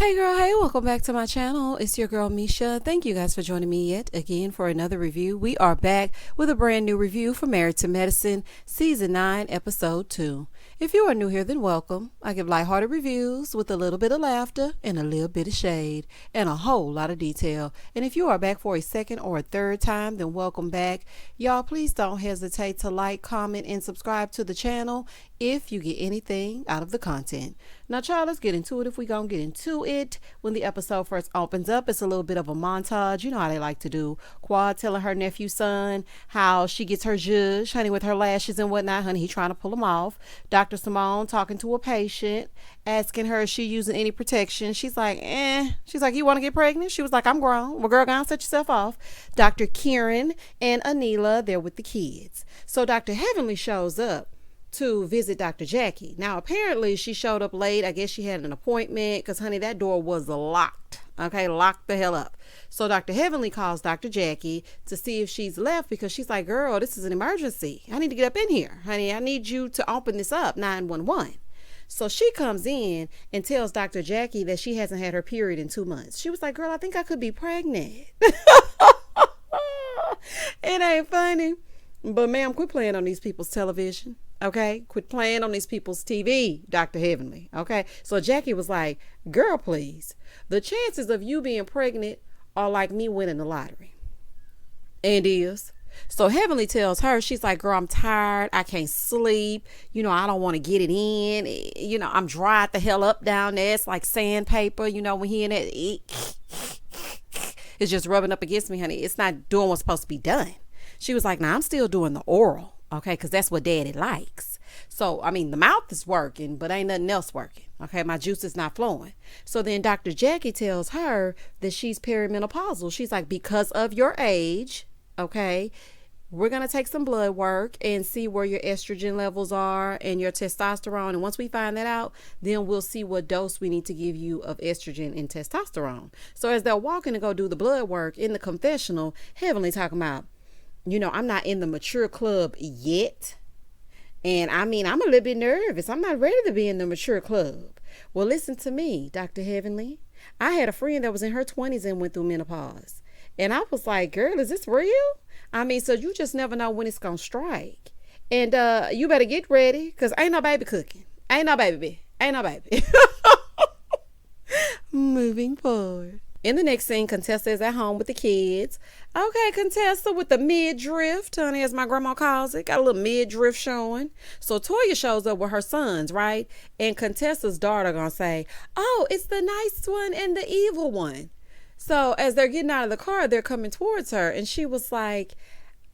Hey girl, hey, welcome back to my channel. It's your girl Misha. Thank you guys for joining me yet again for another review. We are back with a brand new review for Married to Medicine, Season 9, Episode 2. If you are new here, then welcome. I give lighthearted reviews with a little bit of laughter and a little bit of shade and a whole lot of detail. And if you are back for a second or a third time, then welcome back. Y'all, please don't hesitate to like, comment, and subscribe to the channel if you get anything out of the content. Now, child, let's get into it. If we gonna get into it, when the episode first opens up, it's a little bit of a montage. You know how they like to do. Quad telling her nephew son how she gets her zhuzh, honey, with her lashes and whatnot. Honey, he trying to pull them off. Dr. Simone talking to a patient, asking her if she using any protection. She's like, She's like, you want to get pregnant? She was like, I'm grown. Well, girl, go and set yourself off. Dr. Kieran and Anila, they're with the kids. So Dr. Heavenly shows up to visit Dr. Jackie. Now, apparently she showed up late. I guess she had an appointment because, honey, that door was locked. Okay, locked the hell up. So Dr. Heavenly calls Dr. Jackie to see if she's left because she's like, girl, this is an emergency. I need to get up in here. Honey, I need you to open this up, 911. So she comes in and tells Dr. Jackie that she hasn't had her period in 2 months. She was like, girl, I think I could be pregnant. It ain't funny. But ma'am, quit playing on these people's television. Okay, quit playing on these people's TV, Dr. Heavenly. Okay, so Jackie was like, girl, please. The chances of you being pregnant are like me winning the lottery. And is. So Heavenly tells her, she's like, girl, I'm tired. I can't sleep. I don't want to get it in. I'm dried the hell up down there. It's like sandpaper, when he in it. It's just rubbing up against me, honey. It's not doing what's supposed to be done. She was like, nah, I'm still doing the oral. Okay, because that's what daddy likes. So, the mouth is working, but ain't nothing else working. Okay, my juice is not flowing. So then Dr. Jackie tells her that she's perimenopausal. She's like, because of your age, okay, we're going to take some blood work and see where your estrogen levels are and your testosterone. And once we find that out, then we'll see what dose we need to give you of estrogen and testosterone. So as they're walking to go do the blood work in the confessional, Heavenly talking about, I'm not in the mature club yet. And I'm a little bit nervous. I'm not ready to be in the mature club. Well, listen to me, Dr. Heavenly. I had a friend that was in her 20s and went through menopause. And I was like, girl, is this real? So you just never know when it's going to strike. And you better get ready because ain't no baby cooking. Ain't no baby. Moving forward. In the next scene, Contessa is at home with the kids. Okay, Contessa with the midriff, honey, as my grandma calls it. Got a little midriff showing. So Toya shows up with her sons, right? And Contessa's daughter gonna say, oh, it's the nice one and the evil one. So as they're getting out of the car, they're coming towards her. And she was like,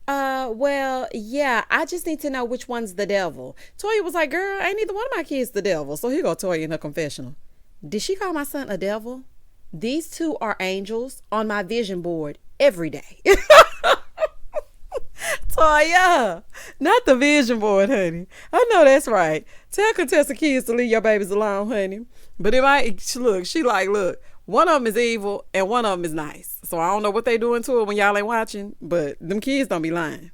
well, yeah, I just need to know which one's the devil. Toya was like, girl, ain't neither one of my kids the devil. So here go Toya in her confessional. Did she call my son a devil? These two are angels on my vision board every day. Toya, not the vision board, honey. I know that's right. Tell Contessa kids to leave your babies alone, honey. But look, one of them is evil and one of them is nice. So I don't know what they doing to it when y'all ain't watching, but them kids don't be lying.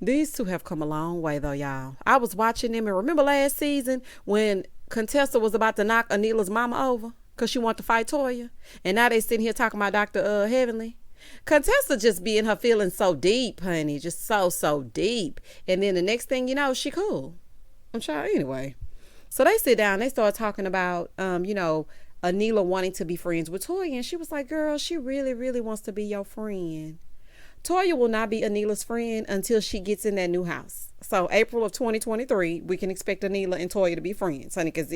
These two have come a long way though, y'all. I was watching them and remember last season when Contessa was about to knock Anila's mama over? Because she wanted to fight Toya. And now they sitting here talking about Dr. Heavenly. Contessa just be in her feelings so deep, honey. Just so deep. And then the next thing you know, she cool. I'm sure anyway. So they sit down. They start talking about, Anila wanting to be friends with Toya. And she was like, girl, she really, really wants to be your friend. Toya will not be Anila's friend until she gets in that new house. So April of 2023, we can expect Anila and Toya to be friends, honey. Because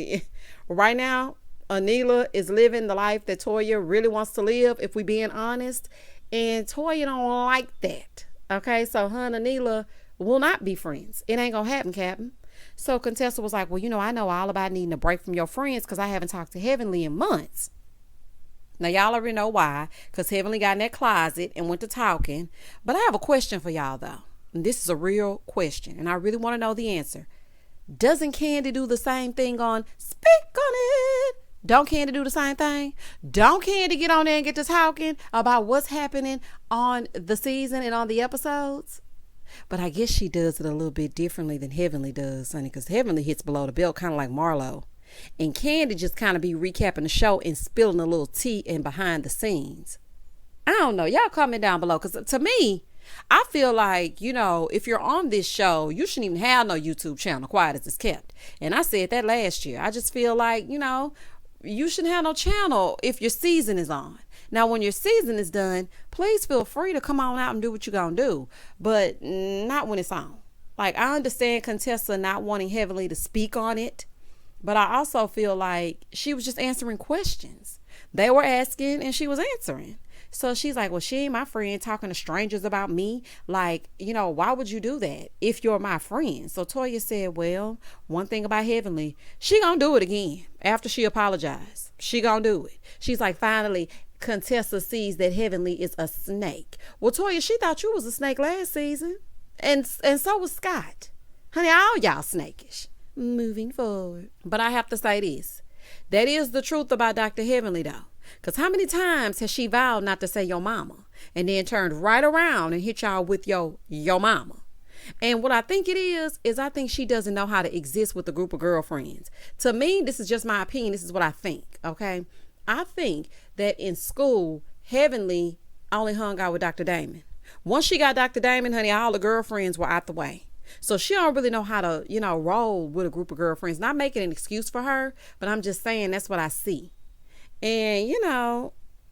right now, Anila is living the life that Toya really wants to live, if we being honest. And Toya don't like that. Okay, so her and Anila will not be friends. It ain't gonna happen, Captain. So Contessa was like, well, I know all about needing a break from your friends because I haven't talked to Heavenly in months. Now, y'all already know why, because Heavenly got in that closet and went to talking. But I have a question for y'all, though. And this is a real question, and I really want to know the answer. Doesn't Candy do the same thing on Speak on It? Don't Candy do the same thing? Don't Candy get on there and get to talking about what's happening on the season and on the episodes? But I guess she does it a little bit differently than Heavenly does, honey, because Heavenly hits below the belt kind of like Marlo. And Candy just kind of be recapping the show and spilling a little tea and behind the scenes. I don't know. Y'all comment down below, because to me, I feel like, if you're on this show, you shouldn't even have no YouTube channel, quiet as it's kept. And I said that last year. I just feel like, you shouldn't have no channel if your season is on. Now, when your season is done, please feel free to come on out and do what you're going to do, but not when it's on. Like, I understand Contessa not wanting Heavenly to speak on it, but I also feel like she was just answering questions. They were asking and she was answering. So she's like, well, she ain't my friend talking to strangers about me. Like, why would you do that if you're my friend? So Toya said, well, one thing about Heavenly, she gonna do it again after she apologized. She gonna do it. She's like, finally, Contessa sees that Heavenly is a snake. Well, Toya, she thought you was a snake last season. And so was Scott. Honey, all y'all snakish. Moving forward. But I have to say this. That is the truth about Dr. Heavenly, though. Because how many times has she vowed not to say your mama and then turned right around and hit y'all with your mama? And what I think it is I think she doesn't know how to exist with a group of girlfriends. To me, this is just my opinion. This is what I think, okay? I think that in school, Heavenly only hung out with Dr. Damon. Once she got Dr. Damon, honey, all the girlfriends were out the way. So she don't really know how to, roll with a group of girlfriends. Not making an excuse for her, but I'm just saying that's what I see. And,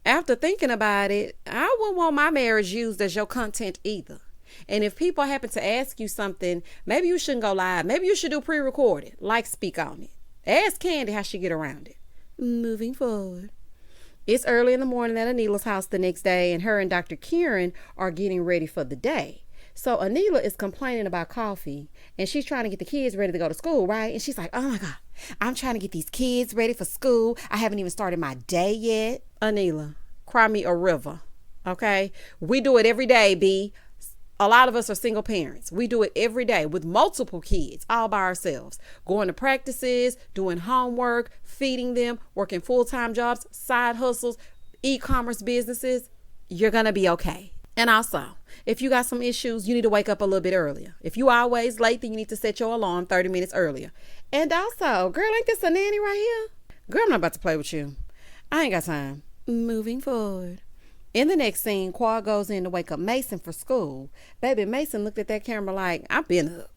after thinking about it, I wouldn't want my marriage used as your content either. And if people happen to ask you something, maybe you shouldn't go live. Maybe you should do pre-recorded, like speak on it. Ask Candy how she get around it. Moving forward. It's early in the morning at Anila's house the next day, and her and Dr. Kieran are getting ready for the day. So Anila is complaining about coffee, and she's trying to get the kids ready to go to school, right? And she's like, oh my God, I'm trying to get these kids ready for school. I haven't even started my day yet. Anila, cry me a river, okay? We do it every day, B. A lot of us are single parents. We do it every day with multiple kids, all by ourselves. Going to practices, doing homework, feeding them, working full-time jobs, side hustles, e-commerce businesses. You're going to be okay. And also, if you got some issues, you need to wake up a little bit earlier. If you always late, then you need to set your alarm 30 minutes earlier. And also, girl, ain't this a nanny right here? Girl, I'm not about to play with you. I ain't got time. Moving forward. In the next scene, Quad goes in to wake up Mason for school. Baby, Mason looked at that camera like, I've been up.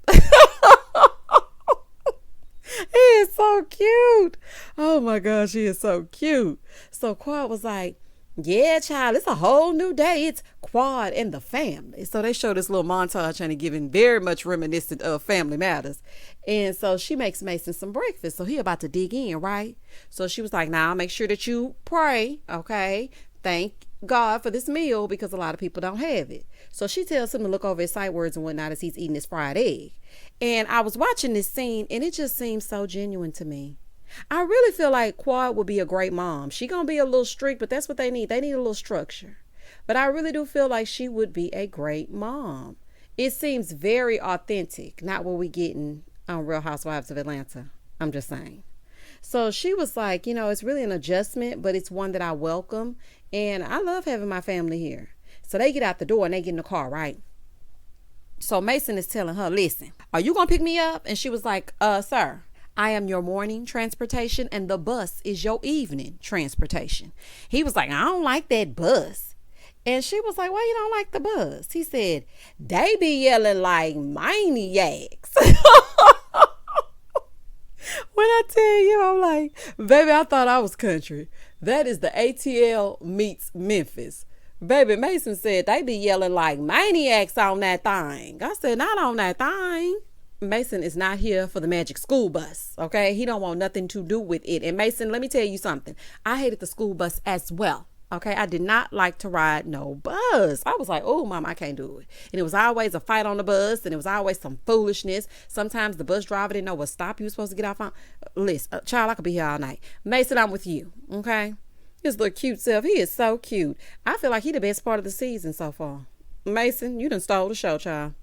He is so cute. Oh my gosh, he is so cute. So Quad was like, yeah, child, it's a whole new day. It's Quad and the family. So they show this little montage and giving very much reminiscent of Family Matters. And so she makes Mason some breakfast. So he about to dig in, right? So she was like, now make sure that you pray, okay? Thank God for this meal, because a lot of people don't have it. So she tells him to look over his sight words and whatnot as he's eating his fried egg. And I was watching this scene and it just seems so genuine to me. I really feel like Quad would be a great mom. She gonna be a little strict, but that's what they need. They need a little structure. But I really do feel like she would be a great mom. It seems very authentic, not what we getting on Real Housewives of Atlanta. I'm just saying. So she was like, it's really an adjustment, but it's one that I welcome. And I love having my family here. So they get out the door and they get in the car, right? So Mason is telling her, listen, are you gonna pick me up? And she was like, sir, I am your morning transportation and the bus is your evening transportation. He was like, I don't like that bus. And she was like, why you don't like the bus? He said, they be yelling like maniacs. When I tell you, I'm like, baby, I thought I was country. That is the ATL meets Memphis. Baby, Mason said they be yelling like maniacs on that thing. I said, not on that thing. Mason is not here for the magic school bus, okay? He don't want nothing to do with it. And Mason, let me tell you something. I hated the school bus as well, okay? I did not like to ride no bus. I was like, oh, Mom, I can't do it. And it was always a fight on the bus, and it was always some foolishness. Sometimes the bus driver didn't know what stop you were supposed to get off on. Listen, child, I could be here all night. Mason, I'm with you, okay? His little cute self, he is so cute. I feel like he the best part of the season so far. Mason, you done stole the show, child.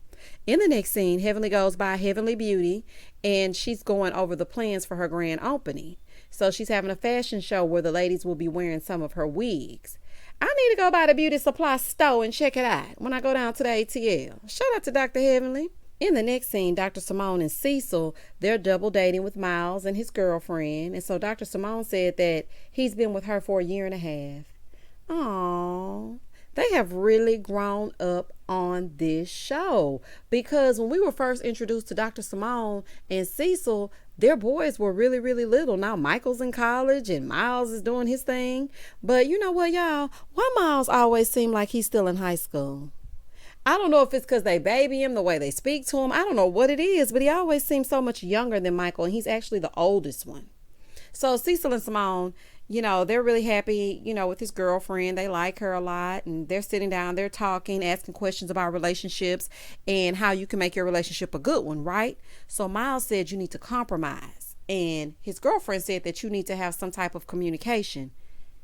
In the next scene, Heavenly goes by Heavenly Beauty, and she's going over the plans for her grand opening. So she's having a fashion show where the ladies will be wearing some of her wigs. I need to go by the beauty supply store and check it out when I go down to the ATL. Shout out to Dr. Heavenly. In the next scene, Dr. Simone and Cecil, they're double dating with Miles and his girlfriend. And so Dr. Simone said that he's been with her for a year and a half. Aww. They have really grown up on this show, because when we were first introduced to Dr. Simone and Cecil, their boys were really, really little. Now Michael's in college and Miles is doing his thing. But you know what, y'all? Why Miles always seem like he's still in high school? I don't know if it's because they baby him, the way they speak to him. I don't know what it is, but he always seems so much younger than Michael, and he's actually the oldest one. So Cecil and Simone, they're really happy, with his girlfriend. They like her a lot, and they're sitting down, they're talking, asking questions about relationships and how you can make your relationship a good one, right? So Miles said you need to compromise, and his girlfriend said that you need to have some type of communication.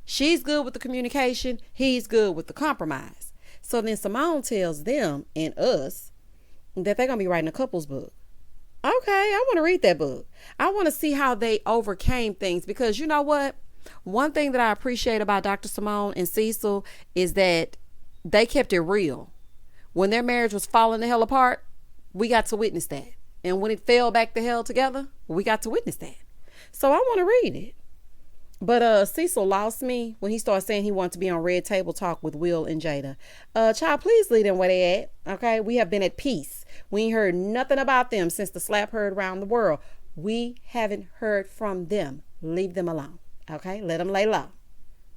She's good with the communication, he's good with the compromise. So then Simone tells them and us that they're going to be writing a couples book. Okay, I want to read that book. I want to see how they overcame things, because you know what? One thing that I appreciate about Dr. Simone and Cecil is that they kept it real. When their marriage was falling the hell apart, we got to witness that. And when it fell back the hell together, we got to witness that. So I want to read it. But Cecil lost me when he started saying he wanted to be on Red Table Talk with Will and Jada. Child, please leave them where they at. Okay, we have been at peace. We ain't heard nothing about them since the slap heard around the world. We haven't heard from them. Leave them alone. Okay, let them lay low.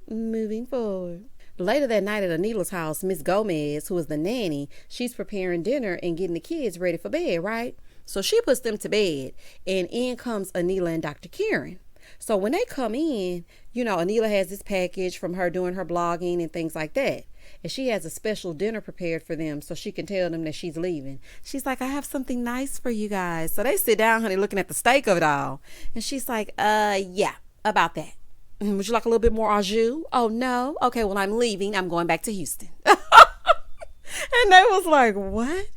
Moving forward. Later that night at Anila's house, Miss Gomez, who is the nanny, she's preparing dinner and getting the kids ready for bed, right? So she puts them to bed, and in comes Anila and Dr. Karen. So when they come in, Anila has this package from her doing her blogging and things like that. And she has a special dinner prepared for them so she can tell them that she's leaving. She's like, I have something nice for you guys. So they sit down, honey, looking at the steak of it all. And she's like, yeah, about that. Would you like a little bit more au jus? Oh, no? Okay, well, I'm leaving. I'm going back to Houston. And they was like, what?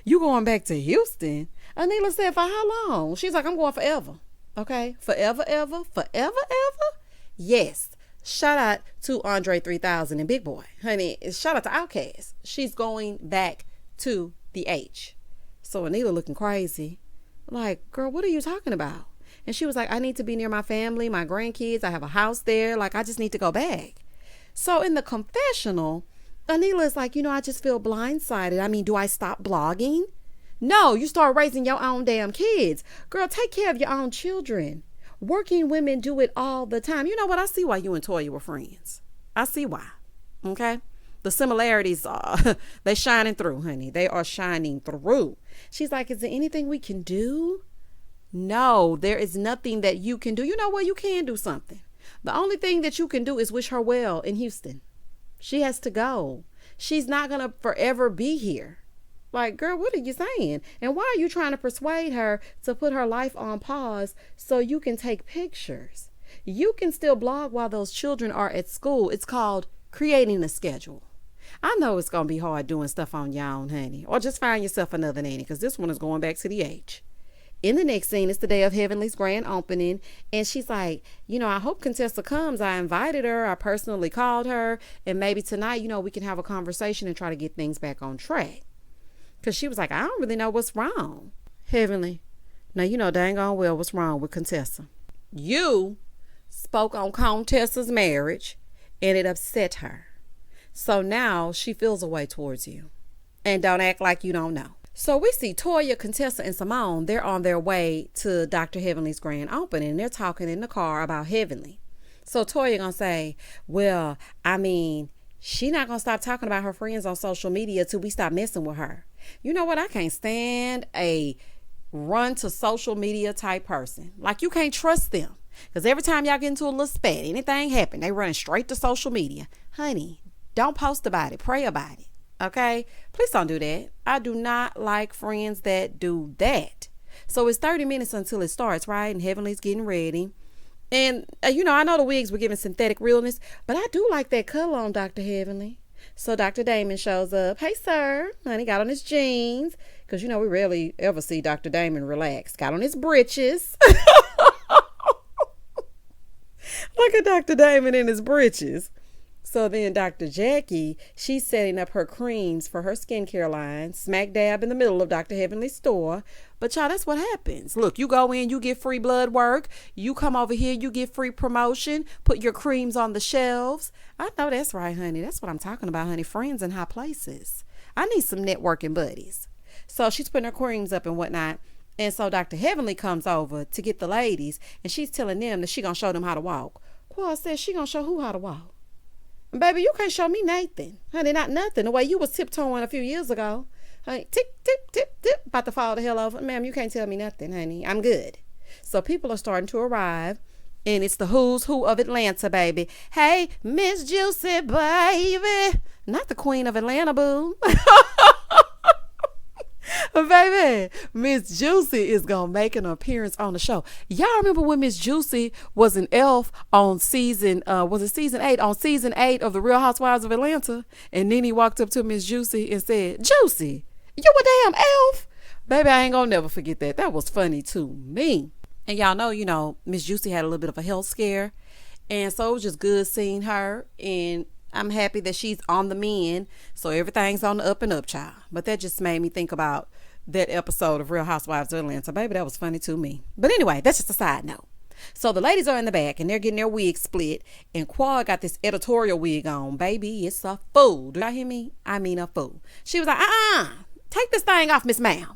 You going back to Houston? Anila said, for how long? She's like, I'm going forever. Okay, forever, ever, forever, ever? Yes. Shout out to Andre 3000 and Big Boy. Honey, shout out to Outkast. She's going back to the H. So Anila looking crazy. Like, girl, what are you talking about? And she was like, I need to be near my family, my grandkids. I have a house there. Like, I just need to go back. So in the confessional, Anila is like, I just feel blindsided. I mean, do I stop blogging? No, you start raising your own damn kids. Girl, take care of your own children. Working women do it all the time. You know what? I see why you and Toya were friends. I see why. Okay? The similarities are, they shining through, honey. They are shining through. She's like, is there anything we can do? No, there is nothing that you can do. You know what? You can do something. The only thing that you can do is wish her well in Houston. She has to go. She's not going to forever be here. Like, girl, what are you saying? And why are you trying to persuade her to put her life on pause so you can take pictures? You can still blog while those children are at school. It's called creating a schedule. I know it's going to be hard doing stuff on your own, honey. Or just find yourself another nanny, because this one is going back to the H. In the next scene, it's the day of Heavenly's grand opening. And she's like, I hope Contessa comes. I invited her. I personally called her. And maybe tonight, we can have a conversation and try to get things back on track. Because she was like, I don't really know what's wrong. Heavenly, now you know dang on well what's wrong with Contessa. You spoke on Contessa's marriage and it upset her. So now she feels a way towards you. And don't act like you don't know. So we see Toya, Contessa, and Simone. They're on their way to Dr. Heavenly's grand opening. And they're talking in the car about Heavenly. So Toya gonna say, well, I mean, she not gonna stop talking about her friends on social media till we stop messing with her. You know what? I can't stand a run to social media type person. Like, you can't trust them. Because every time y'all get into a little spat, anything happen, they running straight to social media. Honey, don't post about it. Pray about it. Okay? Please don't do that. I do not like friends that do that. So it's 30 minutes until it starts, right? And Heavenly's getting ready. And, I know the wigs were giving synthetic realness, but I do like that color on Dr. Heavenly. So Dr. Damon shows up. Hey, sir. Honey, got on his jeans. Because, we rarely ever see Dr. Damon relax. Got on his britches. Look at Dr. Damon in his britches. So then Dr. Jackie, she's setting up her creams for her skincare line, smack dab in the middle of Dr. Heavenly's store. But y'all, that's what happens. Look, you go in, you get free blood work. You come over here, you get free promotion. Put your creams on the shelves. I know that's right, honey. That's what I'm talking about, honey. Friends in high places. I need some networking buddies. So she's putting her creams up and whatnot. And so Dr. Heavenly comes over to get the ladies, and she's telling them that she gonna show them how to walk. Quad says she gonna show who how to walk. Baby, you can't show me nothing. Honey, not nothing. The way you was tiptoeing a few years ago. Honey, tip, tip, tip, tip. About to fall the hell over. Ma'am, you can't tell me nothing, honey. I'm good. So people are starting to arrive. And it's the who's who of Atlanta, baby. Hey, Miss Juicy, baby. Not the queen of Atlanta, boo. Baby, Miss Juicy is gonna make an appearance on the show. Y'all remember when Miss Juicy was an elf on season 8? On season 8 of The Real Housewives of Atlanta. And Nene walked up to Miss Juicy and said, Juicy, you a damn elf? Baby, I ain't gonna never forget that. That was funny to me. And y'all know, Miss Juicy had a little bit of a health scare. And so it was just good seeing her. And I'm happy that she's on the mend. So everything's on the up and up, child. But that just made me think about that episode of Real Housewives of Atlanta. Baby, that was funny to me. But anyway, that's just a side note. So the ladies are in the back and they're getting their wigs split. And Quad got this editorial wig on. Baby, it's a fool. Do y'all hear me? I mean a fool. She was like, take this thing off, Miss Ma'am.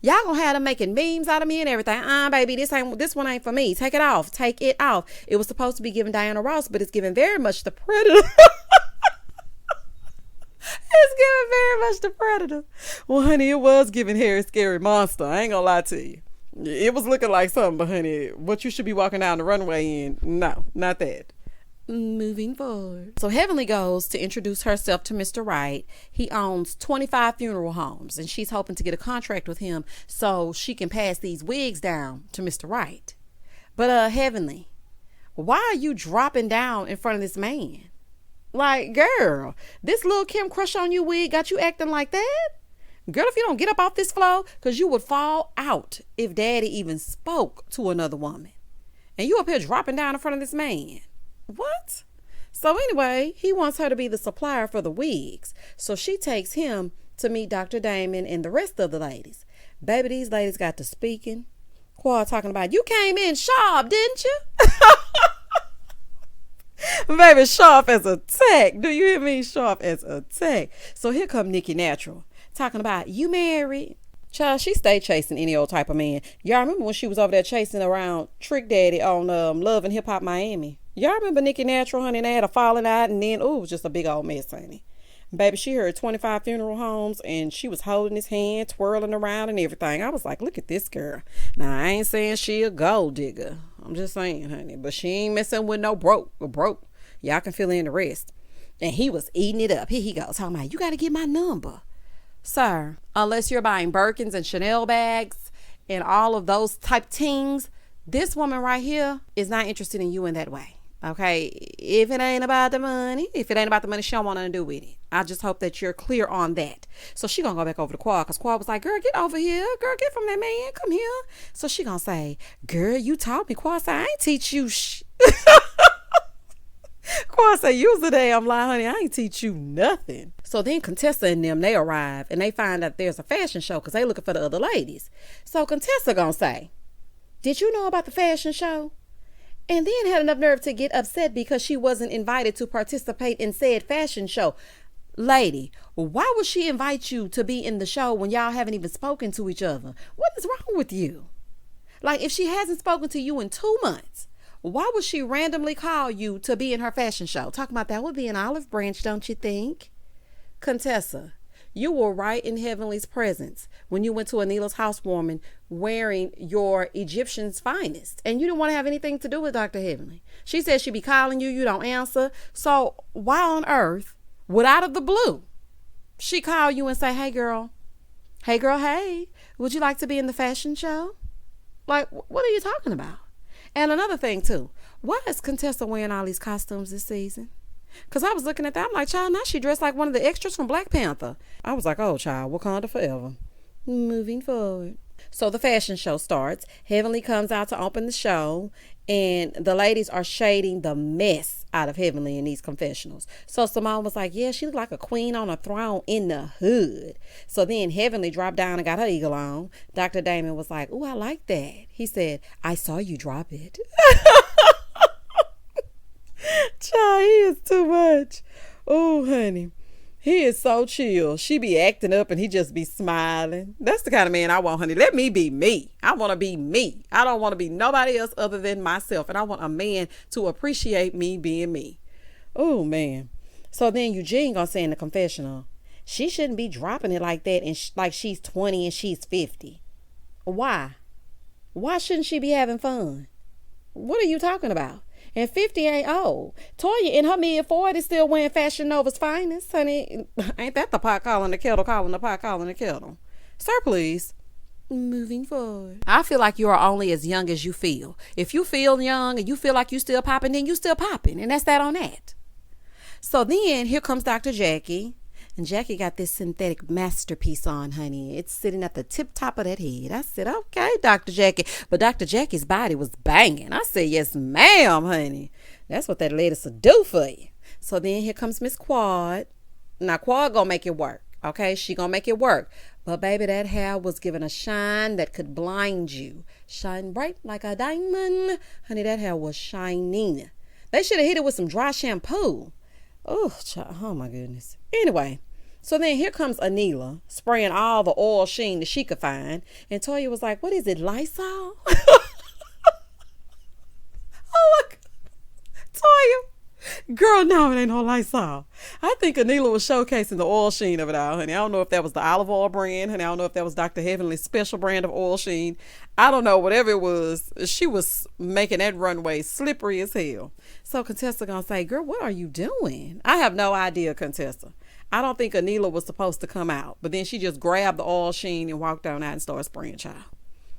Y'all gonna have them making memes out of me and everything. Baby, this one ain't for me. Take it off. Take it off. It was supposed to be giving Diana Ross, but it's giving very much the Predator. It's giving very much the Predator. Well, honey, it was giving Harry Scary Monster. I ain't gonna lie to you. It was looking like something, but honey, what you should be walking down the runway in, no, not that. Moving forward. So Heavenly goes to introduce herself to Mr. Wright. He owns 25 funeral homes, and she's hoping to get a contract with him so she can pass these wigs down to Mr. Wright. But Heavenly, why are you dropping down in front of this man? Like, girl, this little Kim crush on you wig got you acting like that? Girl, if you don't get up off this floor, because you would fall out if daddy even spoke to another woman. And you up here dropping down in front of this man. What? So anyway, he wants her to be the supplier for the wigs. So she takes him to meet Dr. Damon and the rest of the ladies. Baby, these ladies got to speaking. Quad talking about, you came in sharp, didn't you? Baby, sharp as a tack. Do you hear me? Sharp as a tack. So here come Nikki Natural talking about, you married? Child, she stayed chasing any old type of man. Y'all remember when she was over there chasing around Trick Daddy on Love and Hip Hop Miami? Y'all remember Nikki Natural, honey? They had a falling out and then, it was just a big old mess, honey. Baby, she heard 25 funeral homes and she was holding his hand, twirling around and everything. I was like, look at this girl. Now, I ain't saying she a gold digger. I'm just saying, honey. But she ain't messing with no broke. Y'all can fill in the rest. And he was eating it up. Here he goes, talking about, you got to get my number. Sir, unless you're buying Birkins and Chanel bags and all of those type things, this woman right here is not interested in you in that way. Okay, if it ain't about the money, she don't want nothing to do with it. I just hope that you're clear on that. So she gonna go back over to Quad, because Quad was like, girl, get over here. Girl, get from that man. Come here. So she gonna say, girl, you taught me. Quad say, I ain't teach you Quad say, use the damn lie, honey. I ain't teach you nothing. So then Contessa and them, they arrive and they find out there's a fashion show because they looking for the other ladies. So Contessa gonna say, did you know about the fashion show? And then had enough nerve to get upset because she wasn't invited to participate in said fashion show. Lady, why would she invite you to be in the show when y'all haven't even spoken to each other? What is wrong with you? Like, if she hasn't spoken to you in 2 months, why would she randomly call you to be in her fashion show? Talking about that would be an olive branch, don't you think? Contessa, you were right in Heavenly's presence when you went to Anila's housewarming wearing your Egyptian's finest. And you didn't want to have anything to do with Dr. Heavenly. She said she'd be calling you. You don't answer. So why on earth would out of the blue she call you and say, hey, girl, hey, would you like to be in the fashion show? Like, what are you talking about? And another thing, too. Why is Contessa wearing all these costumes this season? Because I was looking at that. I'm like, child, now she dressed like one of the extras from Black Panther. I was like, oh, child, Wakanda forever. Moving forward. So the fashion show starts. Heavenly comes out to open the show. And the ladies are shading the mess out of Heavenly in these confessionals. So Simone was like, yeah, she looked like a queen on a throne in the hood. So then Heavenly dropped down and got her eagle on. Dr. Damon was like, oh, I like that. He said, I saw you drop it. Child, he is too much. Oh, honey. He is so chill. She be acting up and he just be smiling. That's the kind of man I want, honey. Let me be me. I want to be me. I don't want to be nobody else other than myself. And I want a man to appreciate me being me. Oh, man. So then Eugene gonna say in the confessional, she shouldn't be dropping it like that and like she's 20 and she's 50. Why? Why shouldn't she be having fun? What are you talking about? And 50 ain't old. Toya in her mid-40s still wearing Fashion Nova's finest. Honey, ain't that the pot calling the kettle calling the pot calling the kettle? Sir, please. Moving forward. I feel like you are only as young as you feel. If you feel young and you feel like you still popping, then you still popping. And that's that on that. So then here comes Dr. Jackie. And Jackie got this synthetic masterpiece on, honey. It's sitting at the tip top of that head. I said, okay, Dr. Jackie. But Dr. Jackie's body was banging. I said, yes, ma'am, honey. That's what that lettuce will do for you. So then here comes Miss Quad. Now, Quad gonna make it work, okay? She gonna make it work. But, baby, that hair was given a shine that could blind you. Shine bright like a diamond. Honey, that hair was shining. They should have hit it with some dry shampoo. Oh my goodness. Anyway, so then here comes Anila spraying all the oil sheen that she could find. And Toya was like, what is it, Lysol? Oh my God. Toya. Girl, no, it ain't no Lysol. I think Anila was showcasing the oil sheen of it all, honey. I don't know if that was the olive oil brand, honey. I don't know if that was Dr. Heavenly's special brand of oil sheen. I don't know, whatever it was. She was making that runway slippery as hell. So Contessa gonna say, girl, what are you doing? I have no idea, Contessa. I don't think Anila was supposed to come out. But then she just grabbed the oil sheen and walked on out and started spraying, child.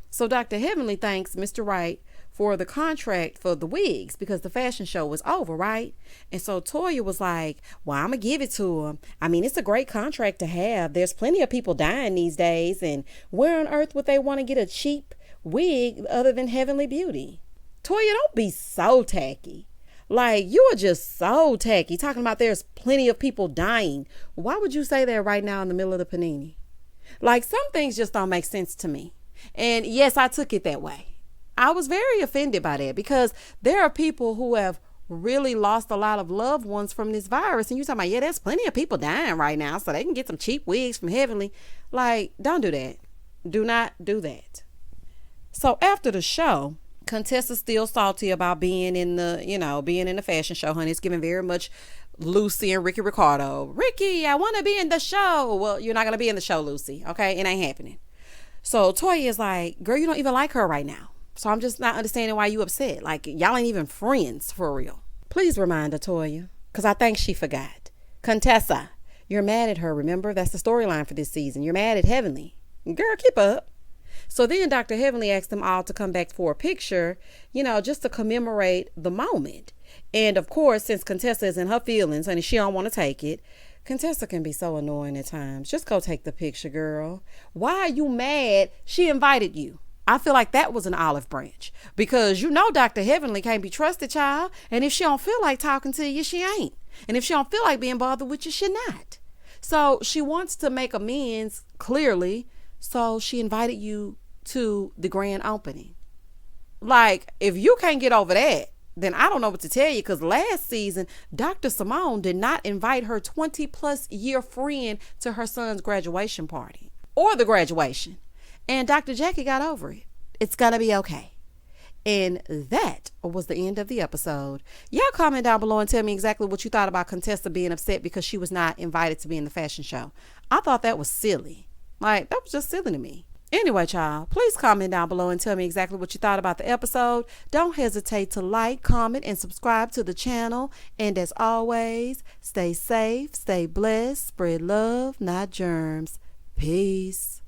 So Dr. Heavenly thanks Mr. Wright for the contract for the wigs because the fashion show was over, right? And so Toya was like, well, I'm going to give it to him. I mean, it's a great contract to have. There's plenty of people dying these days. And where on earth would they want to get a cheap wig other than Heavenly Beauty? Toya, don't be so tacky. Like, you are just so tacky. Talking about there's plenty of people dying. Why would you say that right now in the middle of the panini? Like, some things just don't make sense to me. And yes, I took it that way. I was very offended by that because there are people who have really lost a lot of loved ones from this virus. And you're talking about, yeah, there's plenty of people dying right now so they can get some cheap wigs from Heavenly. Like, don't do that. Do not do that. So after the show, Contessa's still salty about being in the fashion show, honey. It's giving very much Lucy and Ricky Ricardo. Ricky, I want to be in the show. Well, you're not going to be in the show, Lucy. Okay. It ain't happening. So Toya is like, girl, you don't even like her right now. So I'm just not understanding why you upset. Like, y'all ain't even friends for real. Please remind her, Toya, because I think she forgot. Contessa, you're mad at her, remember? That's the storyline for this season. You're mad at Heavenly. Girl, keep up. So then Dr. Heavenly asked them all to come back for a picture, just to commemorate the moment. And of course, since Contessa is in her feelings, honey, she don't want to take it. Contessa can be so annoying at times. Just go take the picture, girl. Why are you mad? She invited you. I feel like that was an olive branch because Dr. Heavenly can't be trusted, child. And if she don't feel like talking to you, she ain't. And if she don't feel like being bothered with you, she not. So she wants to make amends clearly. So she invited you to the grand opening. Like, if you can't get over that, then I don't know what to tell you, because last season, Dr. Simone did not invite her 20 plus year friend to her son's graduation party or the graduation. And Dr. Jackie got over it. It's going to be okay. And that was the end of the episode. Y'all comment down below and tell me exactly what you thought about Contessa being upset because she was not invited to be in the fashion show. I thought that was silly. Like, that was just silly to me. Anyway, child, please comment down below and tell me exactly what you thought about the episode. Don't hesitate to like, comment, and subscribe to the channel. And as always, stay safe, stay blessed, spread love, not germs. Peace.